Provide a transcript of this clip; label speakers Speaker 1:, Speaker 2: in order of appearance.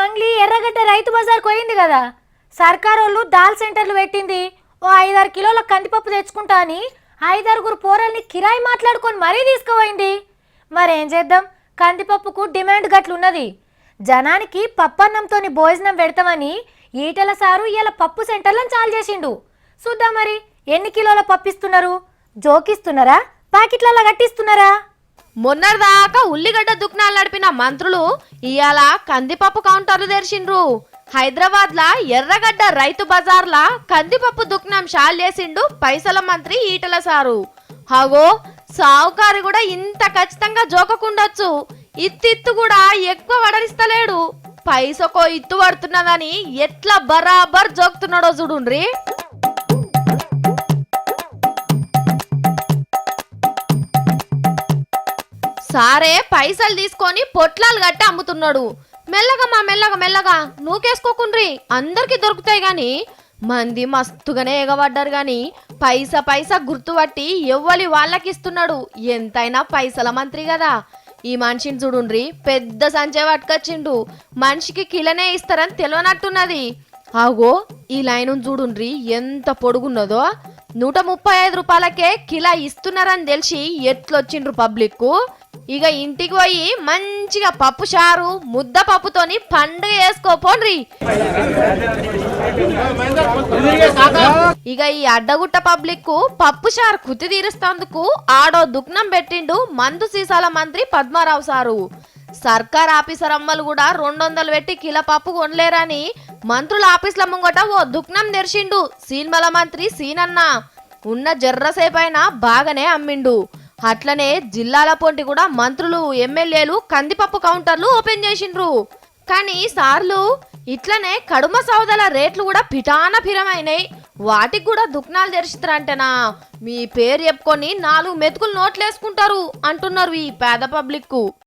Speaker 1: మంగ్లీ ఎర్రగడ్డ రైతు బజార్ పోయింది కదా. సర్కారోళ్ళు దాల్ సెంటర్లు పెట్టింది. ఓ 5-6 కిలోల కందిపప్పు తెచ్చుకుంటా అని 5-6 పోరల్ని కిరాయి మాట్లాడుకొని మరీ తీసుకుపోయింది. మరేం చేద్దాం, కందిపప్పుకు డిమాండ్ గట్లున్నది. జనానికి పప్పన్నంతోని భోజనం పెడతామని ఈటల సారు ఇలా పప్పు సెంటర్లను చాలు చేసిండు. చూద్దాం మరి ఎన్ని కిలోల పప్పిస్తున్నారు, జోకిస్తున్నారా, ప్యాకెట్లలో కట్టిస్తున్నారా?
Speaker 2: మొన్నటిదాకా ఉల్లిగడ్డ దుకాణాలు నడిపిన మంత్రులు ఇయాల కందిపప్పు కౌంటర్లు తెరిచిండ్రు. హైదరాబాద్ లా ఎర్రగడ్డ రైతు బజార్ లా కందిపప్పు దుకాణం షాల్ చేసిండు పైసల మంత్రి ఈటల సారు. హగో సావుకారి కూడా ఇంత ఖచ్చితంగా జోకకుండొచ్చు, ఇత్తిత్తు కూడా ఎక్కువ వడరిస్తలేడు. పైసకో ఇత్తు పడుతున్నదని ఎట్లా బరాబర్ జోకుతున్నాడో చూడుండ్రి. సారే పైసలు తీసుకొని పొట్లాలు కట్టి అమ్ముతున్నాడు. మెల్లగా నూకేసుకోకుండ్రి, అందరికి దొరుకుతాయి గాని. మంది మస్తుగానే ఎగబడ్డారు గాని పైసా గుర్తుపట్టి ఎవ్వలి వాళ్ళకి ఇస్తున్నాడు. ఎంతైనా పైసల మంత్రి కదా. ఈ మనిషిని చూడుండ్రి, పెద్ద సంచే పట్టుకొచ్చిండు. మనిషికి కిలనే ఇస్తారని తెలియనట్టున్నది. ఆగో ఈ లైన్ చూడుండ్రి ఎంత పొడుగున్నదో. 135 రూపాయలకే కిలా ఇస్తున్నారని తెలిసి ఎట్లొచ్చిండ్రు పబ్లిక్. ఇక ఇంటికి పోయి మంచిగా పప్పు చారు ముద్ద పప్పుతోని పండుగ చేసుకోపోండ్రి. ఇక ఈ అడ్డగుట్ట పబ్లిక్ పప్పు చారు కుతి తీరుస్తందుకు ఆడో దుకాణం పెట్టిండు మందు సీసాల మంత్రి పద్మారావు సారు. సర్కార్ ఆఫీసర్ అమ్మలు కూడా 200 పెట్టి కిలో పప్పు కొనలేరని మంత్రుల ఆఫీసుల ముంగట ఓ దుకాణం తెరిచిండు సీన్మల మంత్రి సీనన్న. ఉన్న జర్రసేపైన బాగానే అమ్మిండు. అట్లనే జిల్లాల పొంటి కూడా మంత్రులు ఎమ్మెల్యేలు కందిపప్పు కౌంటర్లు ఓపెన్ చేసిండ్రు. కానీ సార్లు ఇట్లనే కడుమ సౌదాల రేట్లు కూడా పిటానపిరమైనాయి. వాటికి కూడా దుకాణాలు తెరిచిస్తారంటేనా మీ పేరు చెప్పుకొని 4 మెతుకులు నోట్లేసుకుంటారు అంటున్నారు ఈ పేద పబ్లిక్.